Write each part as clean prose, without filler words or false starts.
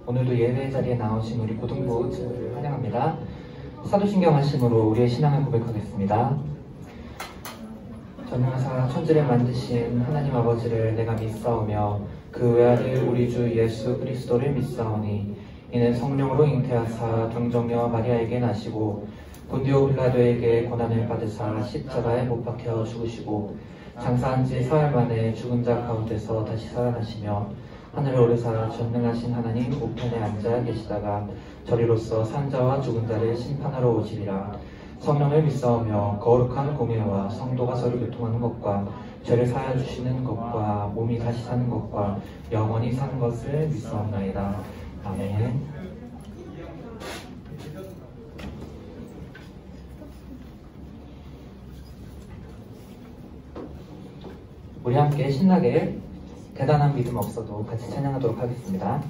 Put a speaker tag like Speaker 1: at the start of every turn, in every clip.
Speaker 1: 오늘도 예배 자리에 나오신 우리 고등부 친구들을 환영합니다. 사도신경 하심으로 우리의 신앙을 고백하겠습니다. 전능하사 천지를 만드신 하나님 아버지를 내가 믿사오며 그 외아들 우리 주 예수 그리스도를 믿사오니 이는 성령으로 잉태하사 경정녀 마리아에게 나시고 본디오 빌라도에게 고난을 받으사 십자가에 못 박혀 죽으시고 장사한 지 사흘 만에 죽은 자 가운데서 다시 살아나시며 하늘에 오르사 전능하신 하나님 우편에 앉아 계시다가 저리로서 산자와 죽은 자를 심판하러 오시리라. 성령을 믿사오며 거룩한 공예와 성도가 서로 교통하는 것과 죄를 사하여 주시는 것과 몸이 다시 사는 것과 영원히 사는 것을 믿사옵나이다. 아멘. 우리 함께 신나게 대단한 믿음 없어도 같이 찬양하도록 하겠습니다.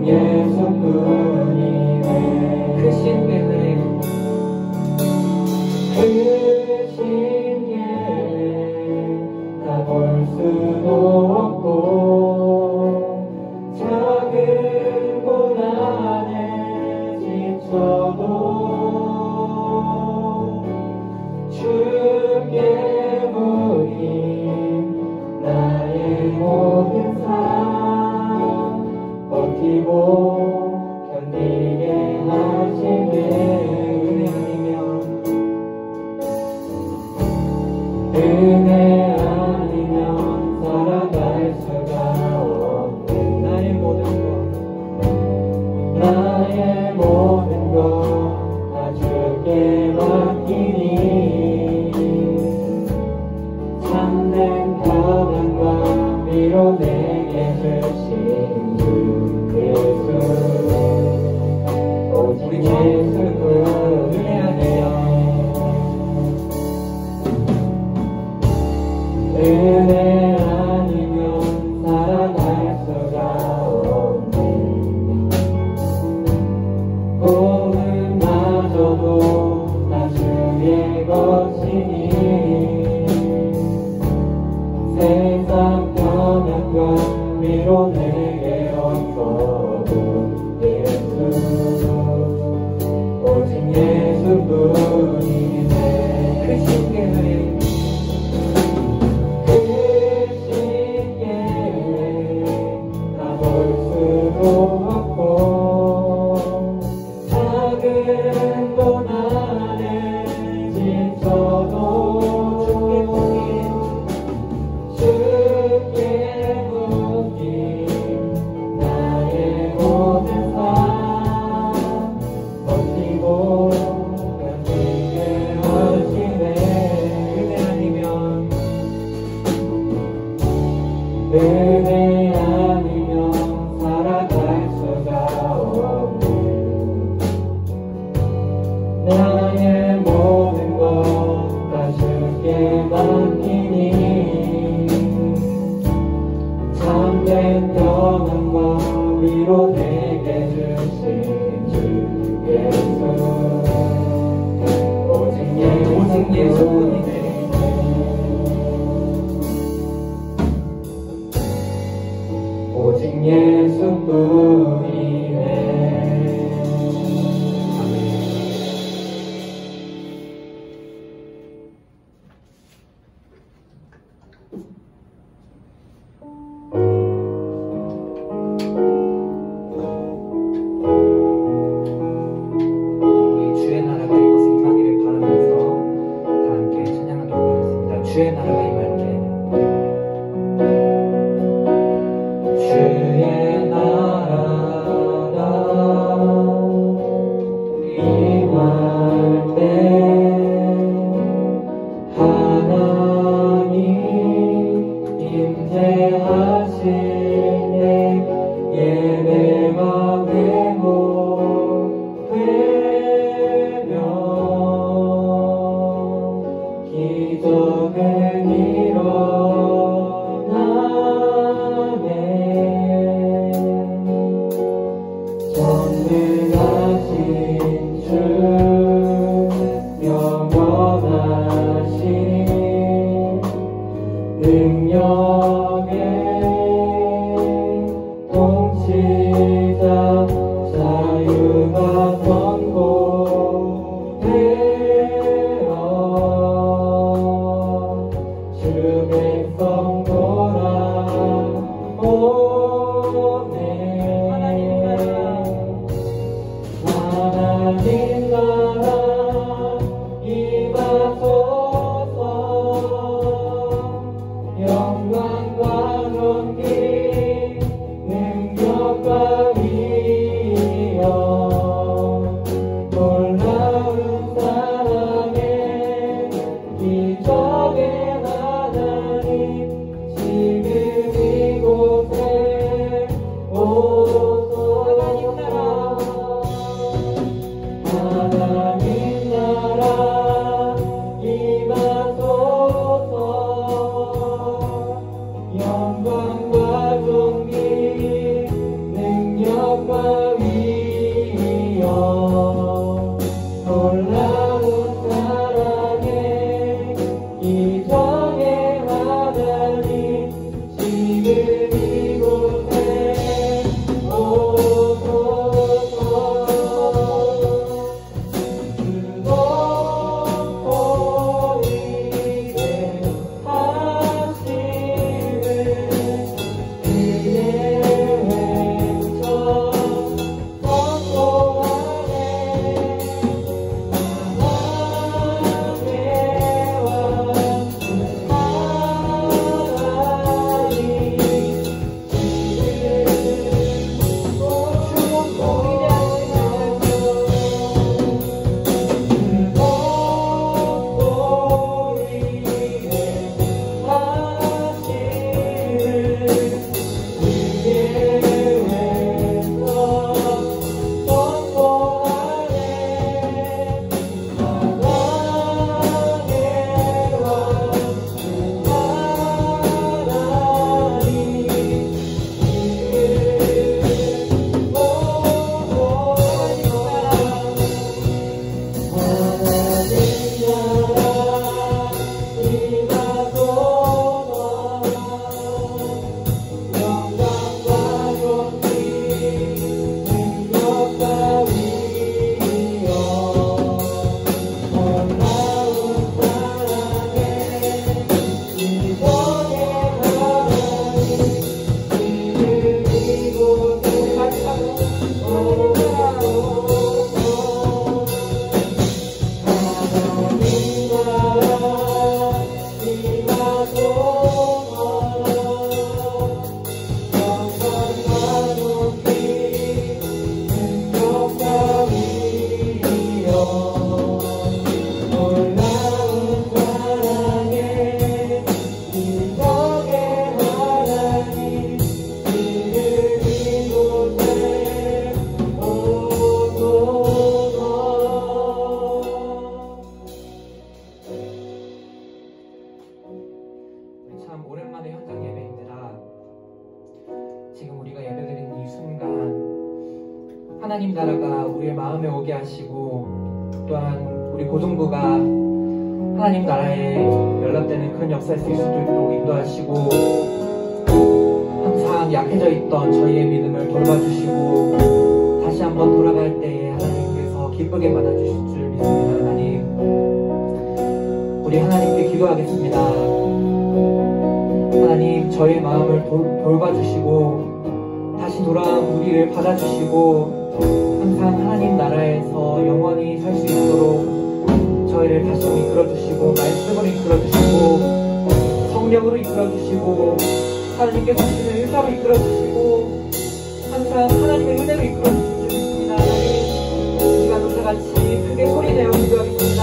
Speaker 2: 예수뿐이네.
Speaker 1: 그 신계를
Speaker 2: 다 볼 수도 없고 작은 고난에 지쳐도 주께 부인 나의 모든 삶 버티고 견디게 하시네. 은혜 아니면 살아갈 수가 없네. 나의 모든 것 다 주께 맡기니 참된 평안과 위로 내게 주신 주 예수 오직 예수뿐이네. 은혜 아니면 살아갈 수가 없네. 꿈은마저도 다 주의 것이니 세상 평안과 위로 내게 없어도 예수 오직 예수뿐이네.
Speaker 1: 그 신계를
Speaker 2: 다 볼 수도 없고 작은 고난에 지쳐도 주께 묶인 나의 모든 삶 버티고 견디게 하시네. 은혜 아니면 살아갈 수가 없네. 나의 모든 것 다 주께 맡기니 참된 평안과 위로 내게 주신 주 예수 오직 예수뿐이네. 오직 예수뿐이네.
Speaker 1: 우리 주의 나라가 이곳에 임하기를 바라면서 다 함께 찬양하도록 하겠습니다. 주의 나라가 임할 때
Speaker 2: 주의 나라가 임할 때 하나님 임재하시네. 예배가 되고 되며 기적은 일어나네. 전능하신 주 영원하신 능력의 통치자 자유가 선포되어 주 백성 돌아오네. 하나님 나라 임하소서. 영광과 존귀 능력과 위엄 놀라운 사랑의 기적의 하나님 지금 이곳에 오소서. 하나님 나라 임하소서. 영광과 존귀 능력과
Speaker 1: 하나님 나라가 우리의 마음에 오게 하시고 또한 우리 고등부가 하나님 나라에 연락되는 큰 역사를 쓸 수 있도록 인도하시고 항상 약해져 있던 저희의 믿음을 돌봐주시고 다시 한번 돌아갈 때에 하나님께서 기쁘게 받아주실 줄 믿습니다. 하나님, 우리 하나님께 기도하겠습니다. 하나님, 저의 마음을 돌봐주시고 다시 돌아온 우리를 받아주시고 항상 하나님 나라에서 영원히 살 수 있도록 저희를 다시 이끌어주시고 말씀으로 이끌어주시고 성령으로 이끌어주시고 하나님께서 주시는 은사로 이끌어주시고 항상 하나님의 은혜로 이끌어주시는 줄 믿습니다. 하나님, 이 시간도 다같이 크게 소리내어 기도하겠습니다.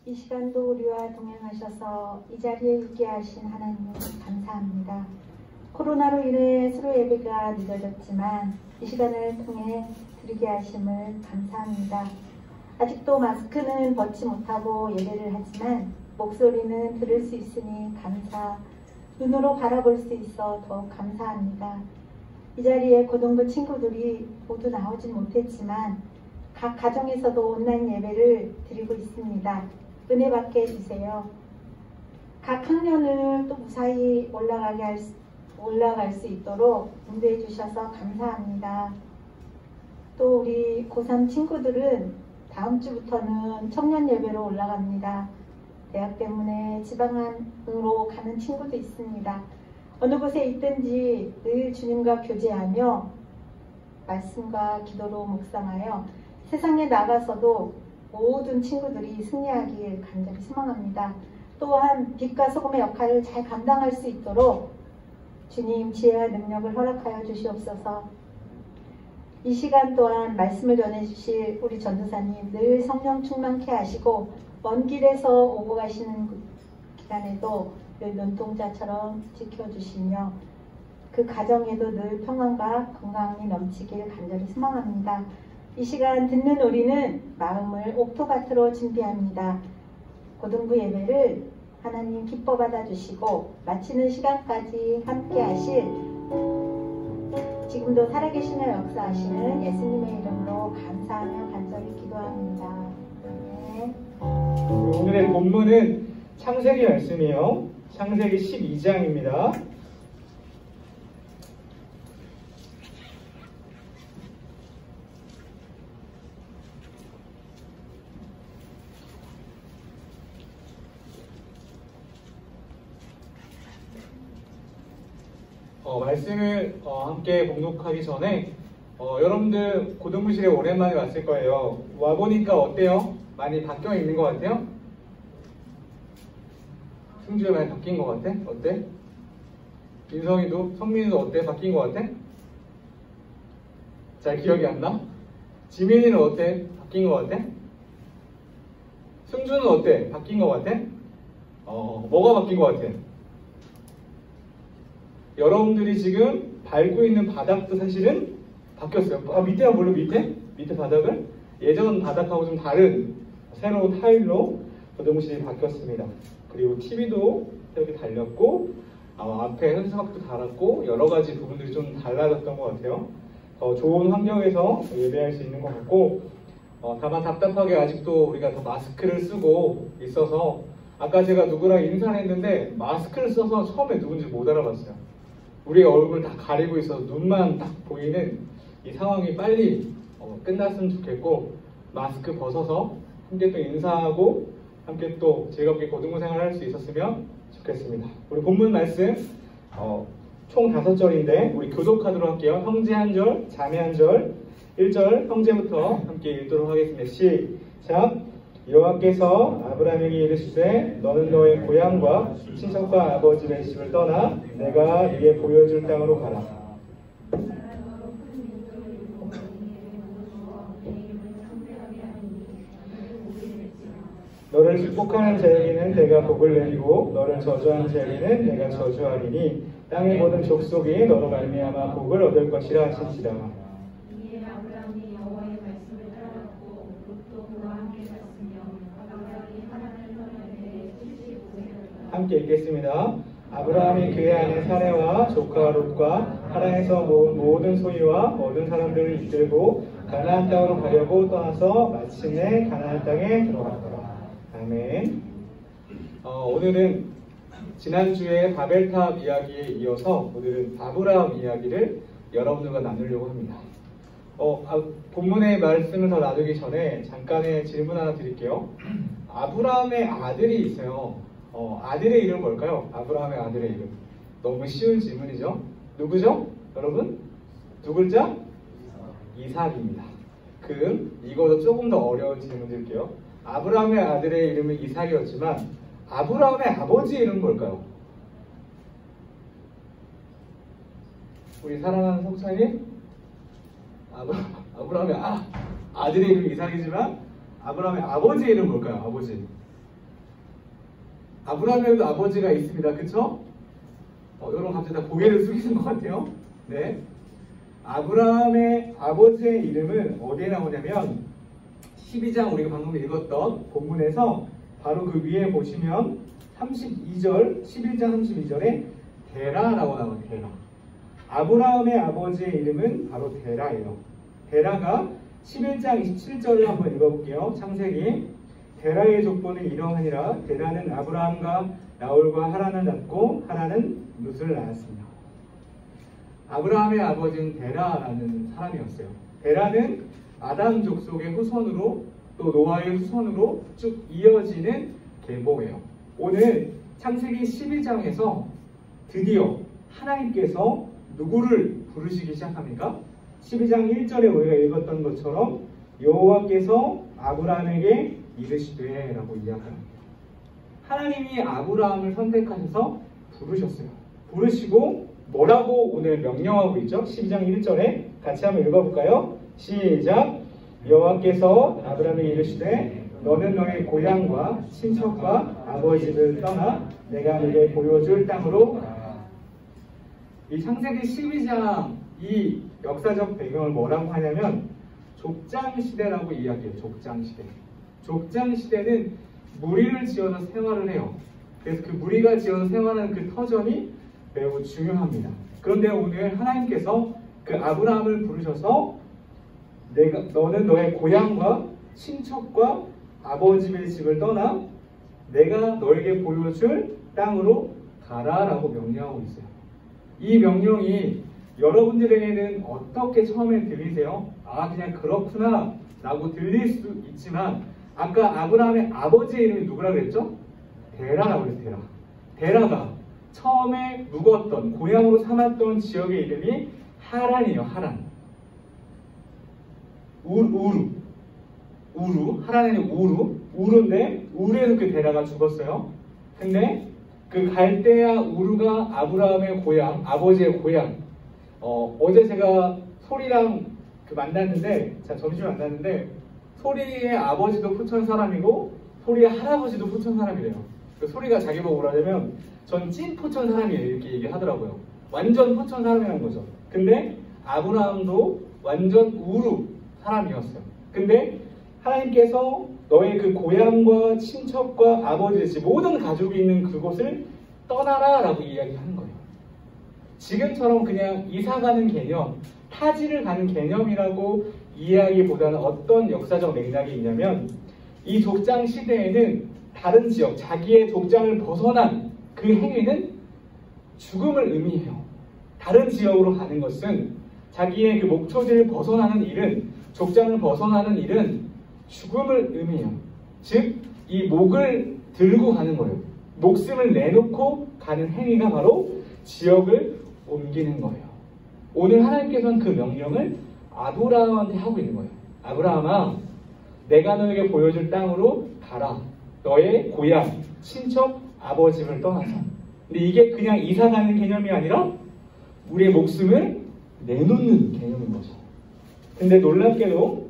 Speaker 3: 이 시간도 우리와 동행하셔서 이 자리에 있게 하신 하나님 감사합니다. 코로나로 인해 수로 예배가 늦어졌지만 이 시간을 통해 드리게 하심을 감사합니다. 아직도 마스크는 벗지 못하고 예배를 하지만 목소리는 들을 수 있으니 감사, 눈으로 바라볼 수 있어 더욱 감사합니다. 이 자리에 고등부 친구들이 모두 나오진 못했지만 각 가정에서도 온라인 예배를 드리고 있습니다. 은혜 받게 해주세요. 각 학년을 또 무사히 올라갈 수 있도록 인도해 주셔서 감사합니다. 또 우리 고3 친구들은 다음 주부터는 청년 예배로 올라갑니다. 대학 때문에 지방으로 가는 친구도 있습니다. 어느 곳에 있든지 늘 주님과 교제하며 말씀과 기도로 묵상하여 세상에 나가서도 모든 친구들이 승리하길 간절히 소망합니다. 또한 빛과 소금의 역할을 잘 감당할 수 있도록 주님 지혜와 능력을 허락하여 주시옵소서. 이 시간 또한 말씀을 전해주실 우리 전도사님 늘 성령 충만케 하시고 먼 길에서 오고 가시는 기간에도 늘 눈동자처럼 지켜주시며 그 가정에도 늘 평안과 건강이 넘치길 간절히 소망합니다. 이 시간 듣는 우리는 마음을 옥토밭으로 준비합니다. 고등부 예배를 하나님 기뻐 받아주시고 마치는 시간까지 함께 하실 지금도 살아계시며 역사하시는 예수님의 이름으로 감사하며 간절히 기도합니다. 네.
Speaker 4: 오늘의 본문은 창세기 말씀이에요. 창세기 12장입니다. 말씀을 함께 봉독하기 전에 여러분들 고등부실에 오랜만에 왔을 거예요. 와보니까 어때요? 많이 바뀌어 있는 것 같아요? 승주가 많이 바뀐 것 같아? 어때? 민성이도? 성민이도 어때? 바뀐 것 같아? 잘 기억이 안 나? 지민이는 어때? 바뀐 것 같아? 승주는 어때? 바뀐 것 같아? 뭐가 바뀐 것 같아? 여러분들이 지금 밟고 있는 바닥도 사실은 바뀌었어요. 밑에가 물론 밑에 바닥을 예전 바닥하고 좀 다른 새로운 타일로 고등부실이 바뀌었습니다. 그리고 TV도 이렇게 달렸고 앞에 현수막도 달았고 여러 가지 부분들이 좀 달라졌던 것 같아요. 더 좋은 환경에서 예배할 수 있는 것 같고 다만 답답하게 아직도 우리가 다 마스크를 쓰고 있어서 아까 제가 누구랑 인사를 했는데 마스크를 써서 처음에 누군지 못 알아봤어요. 우리가 얼굴 다 가리고 있어서 눈만 딱 보이는 이 상황이 빨리 끝났으면 좋겠고 마스크 벗어서 함께 또 인사하고 함께 또 즐겁게 고등부 생활을 할 수 있었으면 좋겠습니다. 우리 본문 말씀 총 5절인데 우리 교독하도록 할게요. 형제 한 절, 자매 한 절, 1절 형제부터 함께 읽도록 하겠습니다. 시작. 여호와께서 아브라함에게 이르시되 너는 너의 고향과 친척과 아버지의 집을 떠나 내가 네게 보여줄 땅으로 가라. 너를 축복하는 자에게는 내가 복을 내리고 너를 저주하는 자에게는 내가 저주하리니 땅의 모든 족속이 너로 말미암아 복을 얻을 것이라 하신지라.
Speaker 5: 이에 아브라함이 여호와의 말씀을 따라갔고 롯도 그와 함께 갔으며 아브라함이 하란을 떠나되 75세였더라.
Speaker 4: 함께 읽겠습니다. 아브라함이 그의 아내 사레와 조카 롯과 하란에서 모은 모든 소유와 모든 사람들을 이끌고 가나안 땅으로 가려고 떠나서 마침내 가나안 땅에 들어갔더라. 아멘. 오늘은 지난주에 바벨탑 이야기에 이어서 오늘은 아브라함 이야기를 여러분들과 나누려고 합니다. 본문의 말씀을 더 나누기 전에 잠깐의 질문 하나 드릴게요. 아브라함의 아들이 있어요. 아들의 이름 뭘까요? 아브라함의 아들의 이름. 너무 쉬운 질문이죠? 누구죠? 여러분? 두 글자? 이삭입니다. 그럼 이거도 조금 더 어려운 질문 드릴게요. 아브라함의 아들의 이름은 이삭이었지만 아브라함의 아버지 이름은 뭘까요? 우리 사랑하는 석찬이? 아브라함의 아들의 이름은 이삭이지만 아브라함의 아버지 이름은 뭘까요? 아버지. 아브라함에도 아버지가 있습니다. 그쵸? 여러분 갑자기 다 고개를 숙이신 것 같아요. 네. 아브라함의 아버지의 이름은 어디에 나오냐면 12장 우리가 방금 읽었던 본문에서 바로 그 위에 보시면 32절, 11장 32절에 데라라고 나와요. 데라. 아브라함의 아버지의 이름은 바로 데라예요. 데라가 11장 27절을 한번 읽어볼게요. 창세기. 데라의 족보는 이러하니라. 데라는 아브라함과 나홀과 하란을 낳고 하란은 룻을 낳았습니다. 아브라함의 아버지는 데라라는 사람이었어요. 데라는 아담 족속의 후손으로 또 노아의 후손으로 쭉 이어지는 계보예요. 오늘 창세기 12장에서 드디어 하나님께서 누구를 부르시기 시작합니까? 12장 1절에 우리가 읽었던 것처럼 여호와께서 아브라함에게 이르시되 라고 이야기합니다. 하나님이 아브라함을 선택하셔서 부르셨어요. 부르시고 뭐라고 오늘 명령하고 있죠? 12장 1절에 같이 한번 읽어볼까요? 시작. 여호와께서 아브라함에게 이르시되 너는 너의 고향과 친척과 아버지를 떠나 내가 네게 보여줄 땅으로 가라. 이 창세기 12장 이 역사적 배경을 뭐라고 하냐면 족장시대라고 이야기해요. 족장시대. 족장시대는 무리를 지어서 생활을 해요. 그래서 그 무리가 지어서 생활하는 그 터전이 매우 중요합니다. 그런데 오늘 하나님께서 그 아브라함을 부르셔서 너는 너의 고향과 친척과 아버지의 집을 떠나 내가 너에게 보여줄 땅으로 가라라고 명령하고 있어요. 이 명령이 여러분들에게는 어떻게 처음에 들리세요? 그냥 그렇구나 라고 들릴 수 있지만 아까 아브라함의 아버지의 이름이 누구라 그랬죠? 데라라고 그랬어요. 데라가 처음에 묵었던 고향으로 삼았던 지역의 이름이 하란이에요. 하란. 우루. 하란에는 우루인데 우루에서 그 데라가 죽었어요. 근데 그 갈대아 우루가 아브라함의 고향, 아버지의 고향. 어제 제가 소리랑 만났는데, 점심에 만났는데 소리의 아버지도 포천 사람이고 소리의 할아버지도 포천 사람이래요. 그 소리가 자기 보고 뭐라냐면 전 찐 포천 사람이에요 이렇게 얘기하더라고요. 완전 포천 사람이라는 거죠. 근데 아브라함도 완전 우루 사람이었어요. 근데 하나님께서 너의 그 고향과 친척과 아버지의 집 모든 가족이 있는 그곳을 떠나라 라고 이야기하는 거예요. 지금처럼 그냥 이사 가는 개념, 타지를 가는 개념이라고 이해하기보다는 어떤 역사적 맥락이 있냐면 이 족장 시대에는 다른 지역, 자기의 족장을 벗어난 그 행위는 죽음을 의미해요. 다른 지역으로 가는 것은 자기의 그 목초지를 벗어나는 일은, 족장을 벗어나는 일은 죽음을 의미해요. 즉, 이 목을 들고 가는 거예요. 목숨을 내놓고 가는 행위가 바로 지역을 옮기는 거예요. 오늘 하나님께서는 그 명령을 아브라함한테 하고 있는 거예요. 아브라함아, 내가 너에게 보여줄 땅으로 가라. 너의 고향, 친척, 아버지를 떠나서. 근데 이게 그냥 이사 가는 개념이 아니라 우리의 목숨을 내놓는 개념인 거죠. 근데 놀랍게도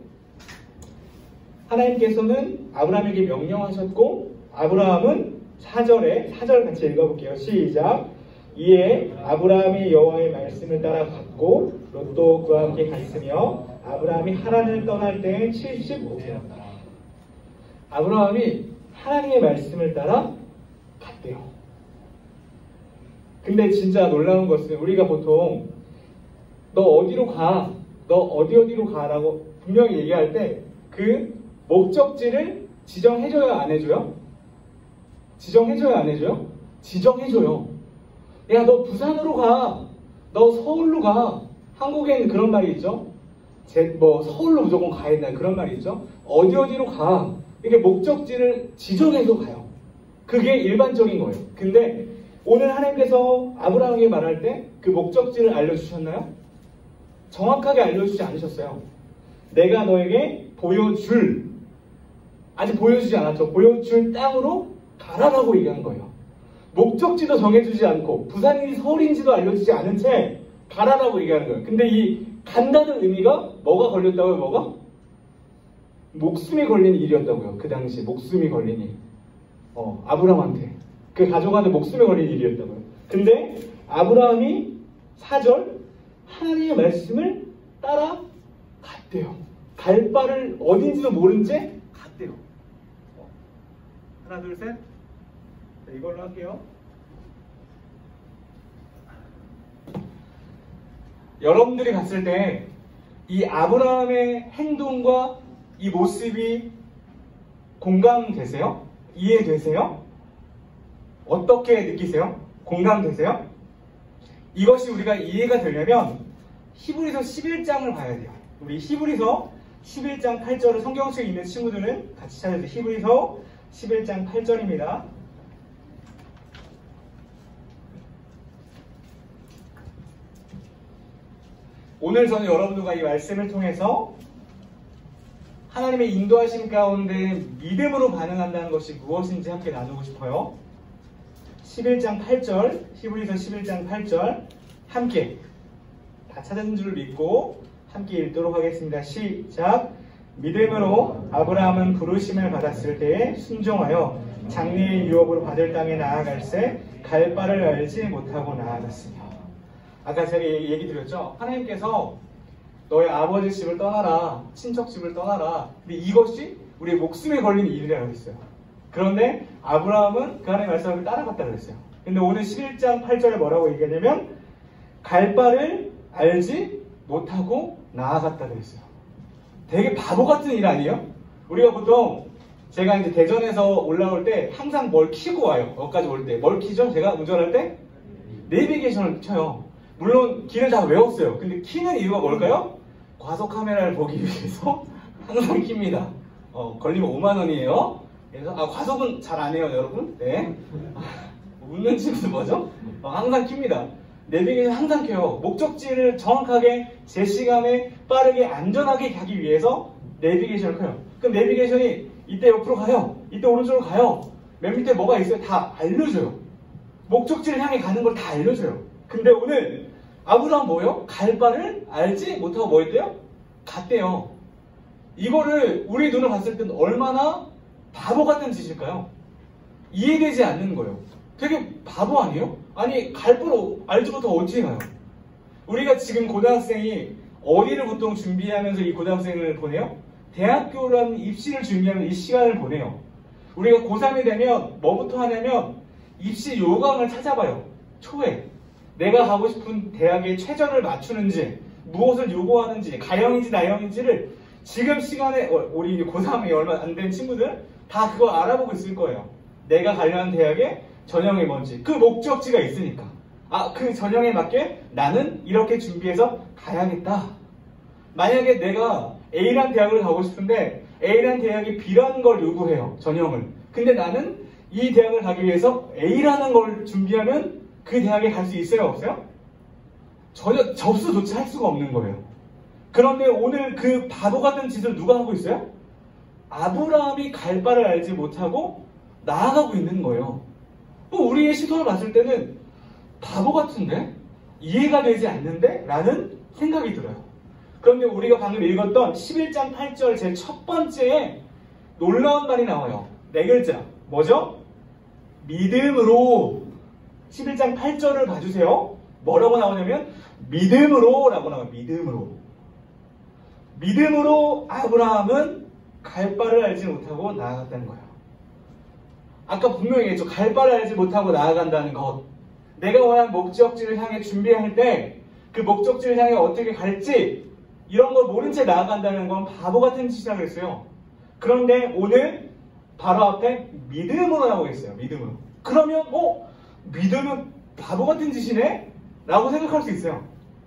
Speaker 4: 하나님께서는 아브라함에게 명령하셨고, 아브라함은 4절 같이 읽어볼게요. 시작. 이에 아브라함이 여호와의 말씀을 따라 갔고 롯도 그와 함께 갔으며 아브라함이 하란을 떠날 때에 75세였다. 아브라함이 하나님의 말씀을 따라 갔대요. 근데 진짜 놀라운 것은 우리가 보통 너 어디로 가, 너 어디로 가라고 분명히 얘기할 때 그 목적지를 지정해줘요, 안 해줘요? 지정해줘요, 안 해줘요? 지정해줘요. 야, 너 부산으로 가, 너 서울로 가. 한국에는 그런 말이 있죠. 서울로 무조건 가야 된다, 그런 말이 있죠. 어디로 가. 이게 목적지를 지정해서 가요. 그게 일반적인 거예요. 근데 오늘 하나님께서 아브라함에게 말할 때 그 목적지를 알려주셨나요? 정확하게 알려주지 않으셨어요. 내가 너에게 보여줄, 아직 보여주지 않았죠. 보여줄 땅으로 가라라고 얘기한 거예요. 목적지도 정해주지 않고 부산인지 서울인지도 알려주지 않은 채 가라라고 얘기하는 거예요. 근데 이 간다는 의미가 뭐가 걸렸다고요? 뭐가? 목숨이 걸린 일이었다고요. 그 당시 목숨이 걸린 일. 아브라함한테 그 가족한테 목숨이 걸린 일이었다고요. 근데 아브라함이 4절 하나님의 말씀을 따라 갔대요. 갈 바를 어딘지도 모른 채 갔대요. 하나 둘 셋. 자, 이걸로 할게요. 여러분들이 봤을 때 이 아브라함의 행동과 이 모습이 공감되세요? 이해되세요? 어떻게 느끼세요? 공감되세요? 이것이 우리가 이해가 되려면 히브리서 11장을 봐야 돼요. 우리 히브리서 11장 8절을 성경책에 있는 친구들은 같이 찾아주세요. 히브리서 11장 8절입니다. 오늘 저는 여러분들과 이 말씀을 통해서 하나님의 인도하심 가운데 믿음으로 반응한다는 것이 무엇인지 함께 나누고 싶어요. 11장 8절, 히브리서 11장 8절 함께 다 찾은 줄 믿고 함께 읽도록 하겠습니다. 시작. 믿음으로 아브라함은 부르심을 받았을 때에 순종하여 장래의 유업으로 받을 땅에 나아갈새 갈 바를 알지 못하고 나아갔으며. 아까 제가 얘기 드렸죠. 하나님께서 너의 아버지 집을 떠나라, 친척 집을 떠나라. 근데 이것이 우리의 목숨에 걸린 일이라고 했어요. 그런데 아브라함은 그 하나님의 말씀을 따라갔다 그랬어요. 근데 오늘 11장 8절에 뭐라고 얘기하냐면 갈 바를 알지 못하고 나아갔다 그랬어요. 되게 바보 같은 일 아니에요? 우리가 보통 제가 이제 대전에서 올라올 때 항상 뭘 키고 와요. 여기까지 올 때 뭘 키죠? 제가 운전할 때 내비게이션을 켜요. 물론 길을 다 외웠어요. 근데 키는 이유가 뭘까요? 과속 카메라를 보기 위해서 항상 킵니다. 걸리면 5만 원이에요. 그래서 과속은 잘 안 해요, 여러분. 네. 웃는 친구도 뭐죠? 항상 킵니다. 내비게이션 항상 켜요. 목적지를 정확하게 제 시간에 빠르게 안전하게 가기 위해서 내비게이션을 켜요. 그럼 내비게이션이 이때 옆으로 가요. 이때 오른쪽으로 가요. 맨 밑에 뭐가 있어요? 다 알려줘요. 목적지를 향해 가는 걸 다 알려줘요. 근데 오늘 아브라함 뭐예요? 갈 바를 알지 못하고 뭐 했대요? 갔대요. 이거를 우리 눈을 봤을 때는 얼마나 바보 같은 짓일까요? 이해되지 않는 거예요. 되게 바보 아니에요? 아니 갈 바를 알지 못하고 어떻게 가요? 우리가 지금 고등학생이 어디를 보통 준비하면서 이 고등학생을 보내요? 대학교라는 입시를 준비하는 이 시간을 보내요. 우리가 고3이 되면 뭐부터 하냐면 입시 요강을 찾아봐요. 초에 내가 가고 싶은 대학에 최저를 맞추는지 무엇을 요구하는지 가형인지 나형인지를 지금 시간에 우리 고3이 얼마 안 된 친구들 다 그거 알아보고 있을 거예요. 내가 가려는 대학의 전형이 뭔지, 그 목적지가 있으니까. 아, 그 전형에 맞게 나는 이렇게 준비해서 가야겠다. 만약에 내가 A라는 대학을 가고 싶은데 A라는 대학이 B라는 걸 요구해요, 전형을. 근데 나는 이 대학을 가기 위해서 A라는 걸 준비하면 그 대학에 갈 수 있어요, 없어요? 전혀 접수조차 할 수가 없는 거예요. 그런데 오늘 그 바보 같은 짓을 누가 하고 있어요? 아브라함이 갈 바를 알지 못하고 나아가고 있는 거예요. 우리의 시선을 봤을 때는 바보 같은데? 이해가 되지 않는데? 라는 생각이 들어요. 그런데 우리가 방금 읽었던 11장 8절 제 첫 번째에 놀라운 말이 나와요. 네 글자. 뭐죠? 믿음으로. 11장 8절을 봐주세요. 뭐라고 나오냐면 믿음으로 라고 나와요. 믿음으로. 믿음으로 아브라함은 갈 바를 알지 못하고 나아갔다는 거예요. 아까 분명히 얘기했죠. 갈 바를 알지 못하고 나아간다는 것. 내가 원하는 목적지를 향해 준비할 때 그 목적지를 향해 어떻게 갈지 이런 걸 모른 채 나아간다는 건 바보 같은 짓이라고 그랬어요. 그런데 오늘 바로 앞에 믿음으로 나오고 있어요. 믿음으로. 그러면 믿음은 바보 같은 짓이네? 라고 생각할 수 있어요.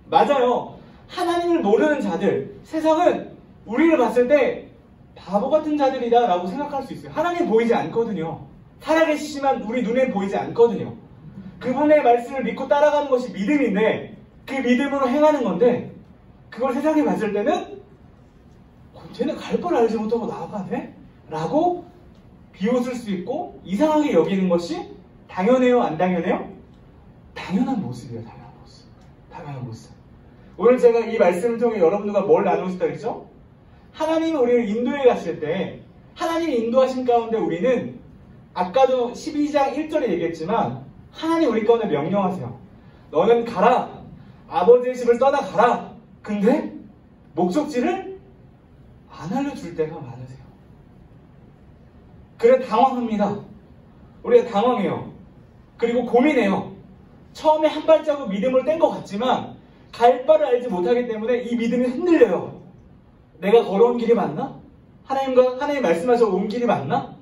Speaker 4: 맞아요. 하나님을 모르는 자들, 세상은 우리를 봤을 때 바보 같은 자들이다 라고 생각할 수 있어요. 하나님 보이지 않거든요. 살아계시지만 우리 눈에 보이지 않거든요. 그분의 말씀을 믿고 따라가는 것이 믿음인데 그 믿음으로 행하는 건데 그걸 세상에 봤을 때는 쟤는 갈 바를 알지 못하고 나아가네? 라고 비웃을 수 있고 이상하게 여기는 것이 당연해요? 안 당연해요? 당연한 모습이에요. 당연한 모습. 당연한 모습. 오늘 제가 이 말씀을 통해 여러분들과 뭘 나누고 싶다 그랬죠? 하나님이 우리를 인도해 갔을 때 하나님이 인도하신 가운데 우리는 아까도 12장 1절에 얘기했지만 하나님 우리 가운데 명령하세요. 너는 가라. 아버지의 집을 떠나가라. 근데 목적지를 안 알려줄 때가 많으세요. 그래 당황합니다. 우리가 당황해요. 그리고 고민해요. 처음에 한 발자국 믿음을 뗀 것 같지만 갈 바를 알지 못하기 때문에 이 믿음이 흔들려요. 내가 걸어온 길이 맞나? 하나님 말씀하셔 온 길이 맞나?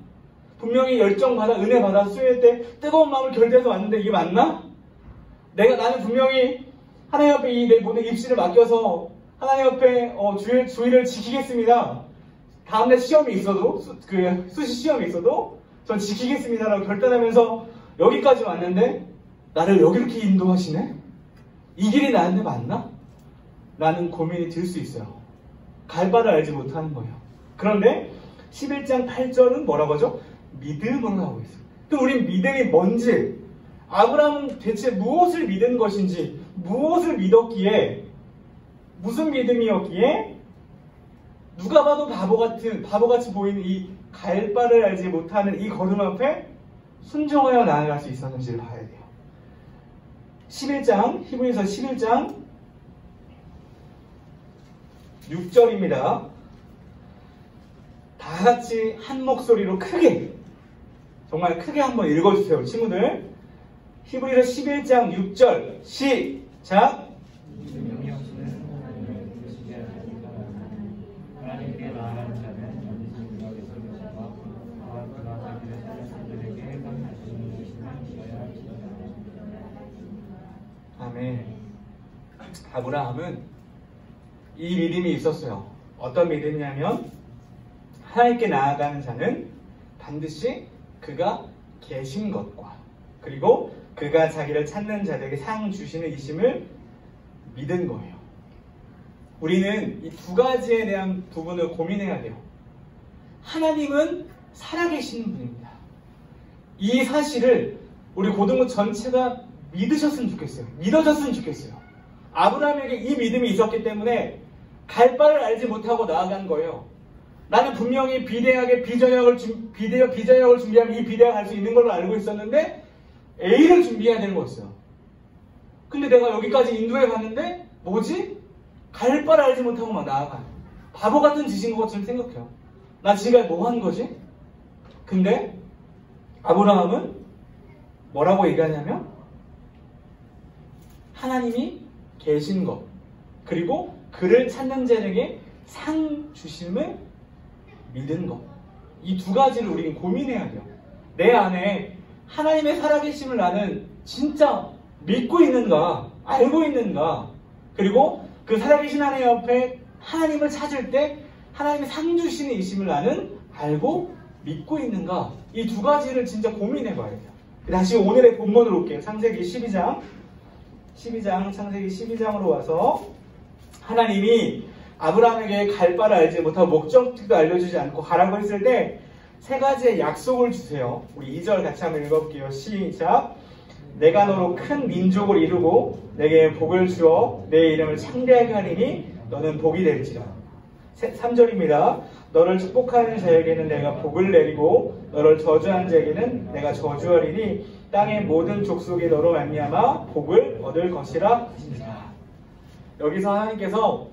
Speaker 4: 분명히 열정받아 은혜받아 수요일 때 뜨거운 마음을 결대해서 왔는데 이게 맞나? 나는 분명히 하나님 앞에 내 모든 입시를 맡겨서 하나님 앞에 주의를 지키겠습니다. 다음날 시험이 있어도 수시 시험이 있어도 전 지키겠습니다라고 결단하면서 여기까지 왔는데 나를 여기렇게 인도하시네? 이 길이 나한테 맞나? 라는 고민이 들 수 있어요. 갈 바를 알지 못하는 거예요. 그런데 11장 8절은 뭐라고 하죠? 믿음으로 나오고 있어요. 또 우린 믿음이 뭔지, 아브라함은 대체 무엇을 믿은 것인지, 무엇을 믿었기에, 무슨 믿음이었기에 누가 봐도 바보같이 보이는 이 갈 바를 알지 못하는 이 걸음 앞에 순종하여 나아갈 수 있었는지를 봐야 돼요. 11장, 히브리서 11장 6절입니다. 다 같이 한 목소리로 크게, 정말 크게 한번 읽어주세요, 친구들. 히브리서 11장 6절 시작. 아멘. 아브라함은 이 믿음이 있었어요. 어떤 믿음이냐면 하나님께 나아가는 자는 반드시 그가 계신 것과 그리고 그가 자기를 찾는 자들에게 상 주시는 이심을 믿은 거예요. 우리는 이 두 가지에 대한 부분을 고민해야 돼요. 하나님은 살아계시는 분입니다. 이 사실을 우리 고등부 전체가 믿으셨으면 좋겠어요. 믿어졌으면 좋겠어요. 아브라함에게 이 믿음이 있었기 때문에 갈 바를 알지 못하고 나아간 거예요. 나는 분명히 비대학의 비전역을 준비하면 이 비대학 갈 수 있는 걸로 알고 있었는데 A를 준비해야 되는 거였어요. 근데 내가 여기까지 인도해 갔는데 뭐지? 갈 바를 알지 못하고 막 나아가요. 바보 같은 짓인 것처럼 생각해요. 나 지금 뭐 한 거지? 근데 아브라함은 뭐라고 얘기하냐면 하나님이 계신 것 그리고 그를 찾는 자에게 상 주심을 믿은 것. 이 두 가지를 우리는 고민해야 돼요. 내 안에 하나님의 살아계심을 나는 진짜 믿고 있는가, 알고 있는가, 그리고 그 살아계신 하나님 앞에 하나님을 찾을 때 하나님의 상 주시는 이심을 나는 알고 믿고 있는가, 이 두 가지를 진짜 고민해 봐야 돼요. 다시 오늘의 본문으로 올게요. 창세기 12장, 창세기 12장으로 와서 하나님이 아브라함에게 갈 바를 알지 못하고 목적지도 알려주지 않고 가라고 했을 때 세 가지의 약속을 주세요. 우리 2절 같이 한번 읽어볼게요. 시작. 내가 너로 큰 민족을 이루고 내게 복을 주어 내 이름을 창대하게 하리니 너는 복이 될지라. 3절입니다. 너를 축복하는 자에게는 내가 복을 내리고 너를 저주하는 자에게는 내가 저주하리니 땅의 모든 족속이 너로 말미암아 복을 얻을 것이라 하시니라. 여기서 하나님께서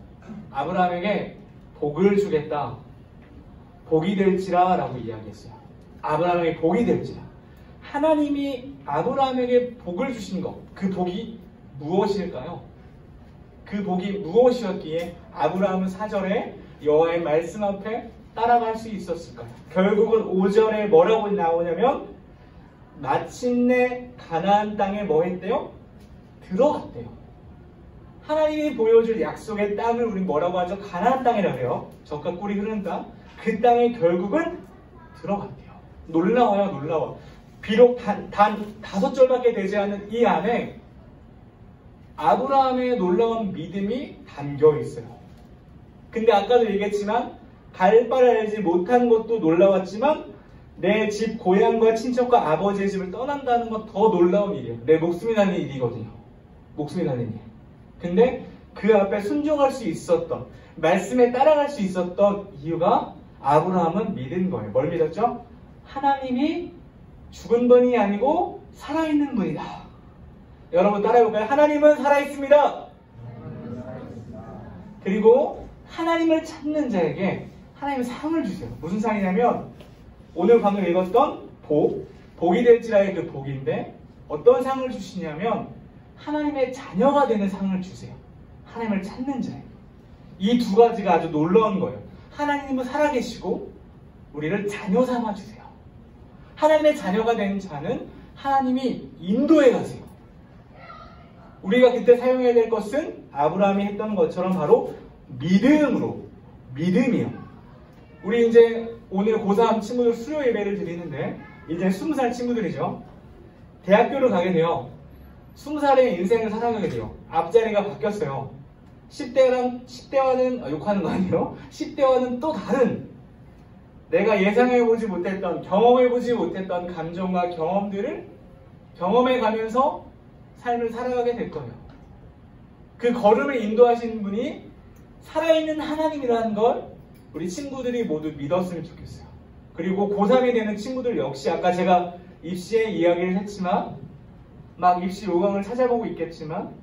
Speaker 4: 아브라함에게 복을 주겠다, 복이 될지라 라고 이야기했어요. 아브라함에게 복이 될지라. 하나님이 아브라함에게 복을 주신 것, 그 복이 무엇일까요? 그 복이 무엇이었기에 아브라함은 4절에 여호와의 말씀 앞에 따라갈 수 있었을까요? 결국은 5절에 뭐라고 나오냐면 마침내 가나안 땅에 뭐 했대요? 들어갔대요. 하나님이 보여줄 약속의 땅을 우리 뭐라고 하죠? 가나안 땅이라고 해요. 젖과 꿀이 흐르는 땅. 그 땅에 결국은 들어갔대요. 놀라워요, 놀라워. 비록 단 5절밖에 되지 않은 이 안에 아브라함의 놀라운 믿음이 담겨 있어요. 근데 아까도 얘기했지만 갈 바를 알지 못한 것도 놀라웠지만 내 집, 고향과 친척과 아버지의 집을 떠난다는 건 더 놀라운 일이에요. 내 목숨이 달린 일이거든요. 목숨이 달린 일. 근데 그 앞에 순종할 수 있었던, 말씀에 따라갈 수 있었던 이유가 아브라함은 믿은 거예요. 뭘 믿었죠? 하나님이 죽은 분이 아니고 살아있는 분이다. 여러분 따라해볼까요? 하나님은 살아있습니다. 그리고 하나님을 찾는 자에게 하나님은 상을 주세요. 무슨 상이냐면 오늘 방금 읽었던 복이 될지라의 그 복인데 어떤 상을 주시냐면 하나님의 자녀가 되는 상을 주세요. 하나님을 찾는 자에게. 이 두 가지가 아주 놀라운 거예요. 하나님은 살아계시고 우리를 자녀 삼아 주세요. 하나님의 자녀가 된 자는 하나님이 인도해 가세요. 우리가 그때 사용해야 될 것은 아브라함이 했던 것처럼 바로 믿음이요. 우리 이제 오늘 고3 친구들 수요 예배를 드리는데 이제 20살 친구들이죠. 대학교를 가게 돼요. 20살의 인생을 살아가게 돼요. 앞자리가 바뀌었어요. 10대와는 욕하는 거 아니에요? 10대와는 또 다른 내가 예상해보지 못했던, 경험해보지 못했던 감정과 경험들을 경험해가면서 삶을 살아가게 될 거예요. 그 걸음을 인도하신 분이 살아있는 하나님이라는 걸 우리 친구들이 모두 믿었으면 좋겠어요. 그리고 고3이 되는 친구들 역시 아까 제가 입시의 이야기를 했지만 막 입시 요강을 찾아보고 있겠지만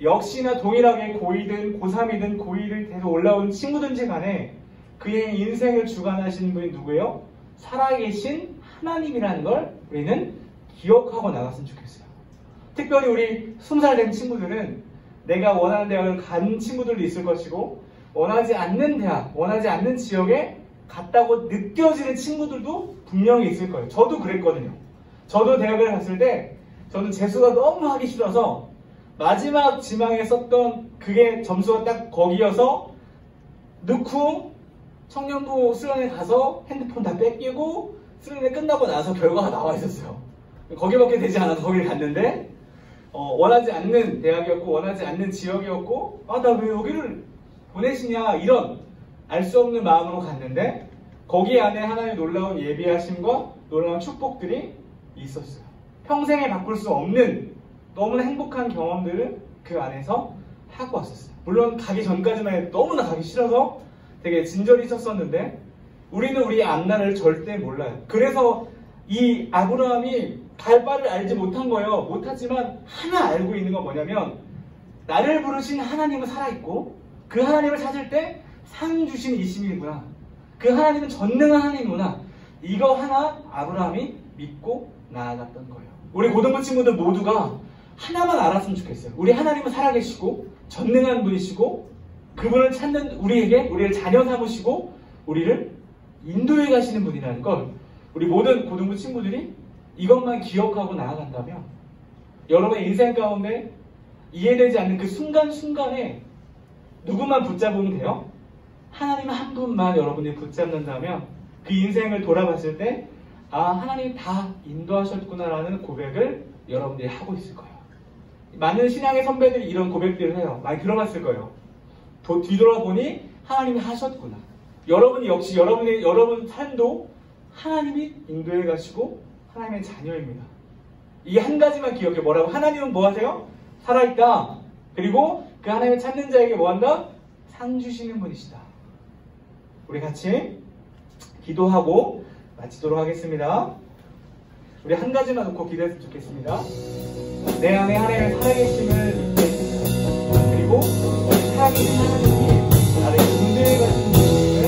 Speaker 4: 역시나 동일하게 고2든 고3이든 고2를 계속 올라온 친구든지 간에 그의 인생을 주관하시는 분이 누구예요? 살아계신 하나님이라는 걸 우리는 기억하고 나갔으면 좋겠어요. 특별히 우리 20살 된 친구들은 내가 원하는 대학을 간 친구들도 있을 것이고 원하지 않는 대학, 원하지 않는 지역에 갔다고 느껴지는 친구들도 분명히 있을 거예요. 저도 그랬거든요. 저도 대학을 갔을 때 저는 재수가 너무 하기 싫어서 마지막 지망에 썼던 그게 점수가 딱 거기여서 넣고 청년부 수련회 가서 핸드폰 다 뺏기고 수련회 끝나고 나서 결과가 나와 있었어요. 거기밖에 되지 않아서 거기를 갔는데 원하지 않는 대학이었고 원하지 않는 지역이었고 나 왜 여기를 보내시냐 이런 알 수 없는 마음으로 갔는데 거기 안에 하나님의 놀라운 예비하심과 놀라운 축복들이 있었어요. 평생에 바꿀 수 없는 너무나 행복한 경험들을 그 안에서 하고 왔었어요. 물론 가기 전까지만 해도 너무나 가기 싫어서 되게 진절이 있었었는데 우리는 우리의 앞날을 절대 몰라요. 그래서 이 아브라함이 갈 바를 알지 못한 거예요. 못하지만 하나 알고 있는 건 뭐냐면 나를 부르신 하나님은 살아있고 그 하나님을 찾을 때 상 주신 이심이구나. 그 하나님은 전능한 하나님이구나. 이거 하나 아브라함이 믿고 나아갔던 거예요. 우리 고등부 친구들 모두가 하나만 알았으면 좋겠어요. 우리 하나님은 살아계시고 전능한 분이시고 그분을 찾는 우리를 자녀 삼으시고 우리를 인도해 가시는 분이라는 걸 우리 모든 고등부 친구들이 이것만 기억하고 나아간다면 여러분의 인생 가운데 이해되지 않는 그 순간순간에 누구만 붙잡으면 돼요? 하나님 한 분만 여러분이 붙잡는다면 그 인생을 돌아봤을 때 아, 하나님이 다 인도하셨구나라는 고백을 여러분들이 하고 있을 거예요. 많은 신앙의 선배들이 이런 고백들을 해요. 많이 들어봤을 거예요. 뒤돌아보니 하나님이 하셨구나. 여러분이 역시 여러분 삶도 하나님이 인도해 가시고 하나님의 자녀입니다. 이 한 가지만 기억해. 뭐라고? 하나님은 뭐 하세요? 살아있다. 그리고 그 하나님을 찾는 자에게 뭐 한다? 상 주시는 분이시다. 우리 같이 기도하고 마치도록 하겠습니다. 우리 한 가지만 놓고 기도했으면 좋겠습니다. 내 안에 하나님의 살아계심을 믿게 해주세요. 그리고 살아계신 하나님이 나를 인도해 가시는 분임을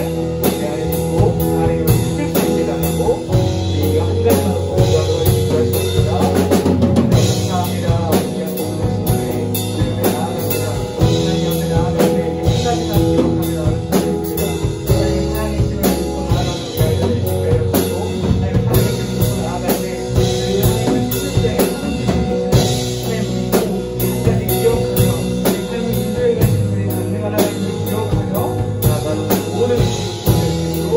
Speaker 4: 내 안에 믿고 하나님을 찾을 수 있게 달라고 우리 한 가지만 놓고 기도하도록 하겠습니다. 감사합니다. 우리가 모든 것을 주님의 나아갑니다. 하나님 옆에 나아가는데 이 한 가지만 기억하며 나를 찾겠습니다. 하나님의 살아계심을 믿고 나아가는 우리 아이들을 인도해 주시고 하나님의 살아계심을 믿고 나아갈 때 하나님을 찾을 때 하나님 믿고 끝까지 기억하며 우리 삶을 인도해 가시는 분이 전능하라는 것을 기억하며 나아가는 모든 친구들로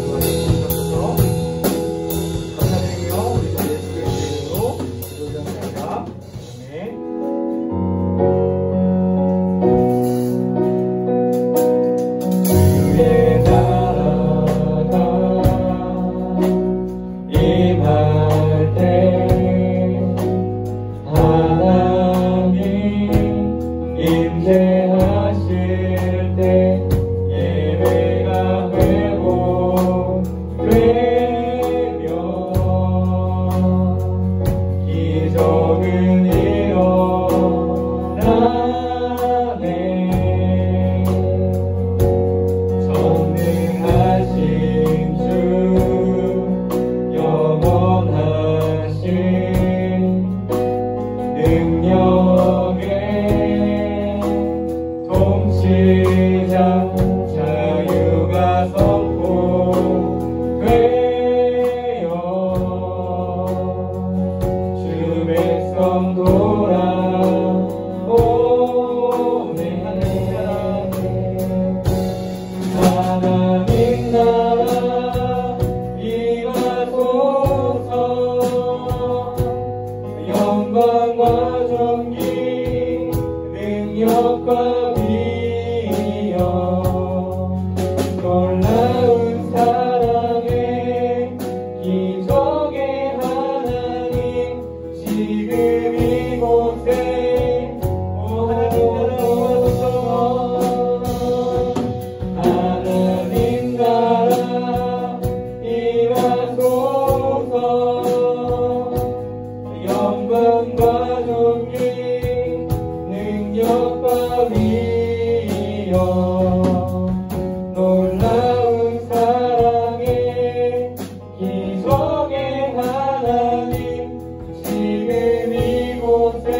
Speaker 4: 도와주셔서 감사드리며 우리 주 예수 그리스도의 이름으로 기도드립니다. 아멘. 주의 나라가 임할 때 하나님 임재하실 때 예배가 회복되며 기적은 일어나네. 전능하신 주 영원하신 능력의 통치자 자유가 선포되어 주 백성 돌아오네. 하나님 나라 임하소서. 영광과 존귀 능력과 위엄 놀라운 사랑의 기적의 하나님 지금 이곳에 하나님 나라 임하소서. 하나님 나라 임하소서. 영광과 존귀 능력과 위엄 놀라운 사랑의 기적의 하나님 지금 이곳에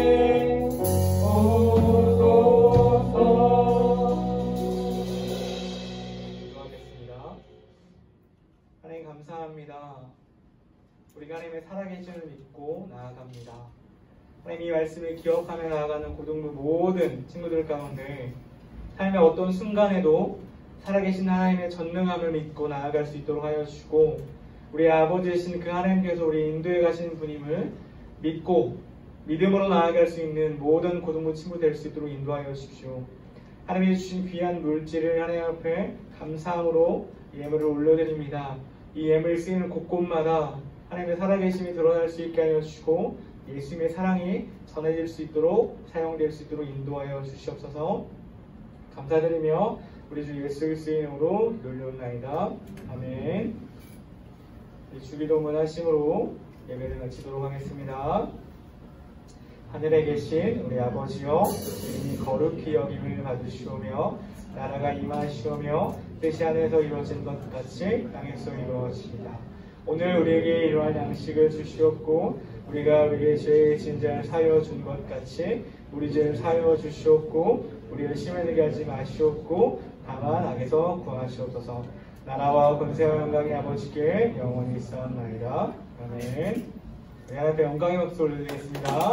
Speaker 4: 오소서. 기도하겠습니다. 하나님 감사합니다. 우리가 하나님의 살아계심을 믿고 나아갑니다. 하나님 이 말씀을 기억하며 나아가는 고등부 모든 친구들 가운데 삶의 어떤 순간에도 살아계신 하나님의 전능함을 믿고 나아갈 수 있도록 하여 주시고 우리 아버지이신 그 하나님께서 우리 인도해 가시는 분임을 믿고 믿음으로 나아갈 수 있는 모든 고등부 친구 될 수 있도록 인도하여 주십시오. 하나님이 주신 귀한 물질을 하나님 앞에 감사함으로 예물을 올려드립니다. 이 예물 쓰이는 곳곳마다 하나님의 살아계심이 드러날 수 있게 하여 주시고 예수님의 사랑이 전해질 수 있도록 사용될 수 있도록 인도하여 주시옵소서. 감사드리며 우리 주 예수 그리스도의 이름으로 기도드리옵나이다. 아멘. 주기도문 하심으로 예배를 마치도록 하겠습니다. 하늘에 계신 우리 아버지여, 이름이 거룩히 여김을 받으시오며 나라가 임하시오며 뜻이 하늘에서 이루어진 것 같이 땅에서 이루어지리다. 오늘 우리에게 이러한 양식을 주시옵고 우리가 우리의 죄의 진자를 사하여 준 것 같이 우리 죄를 사하여 주시옵고 우리를 심에 들게 하지 마시옵고 다만 악에서 구하시옵소서. 나라와 권세와 영광이 아버지께 영원히 있사옵나이다. 아멘. 우리 하나님 앞에 영광의 박수 올려드리겠습니다.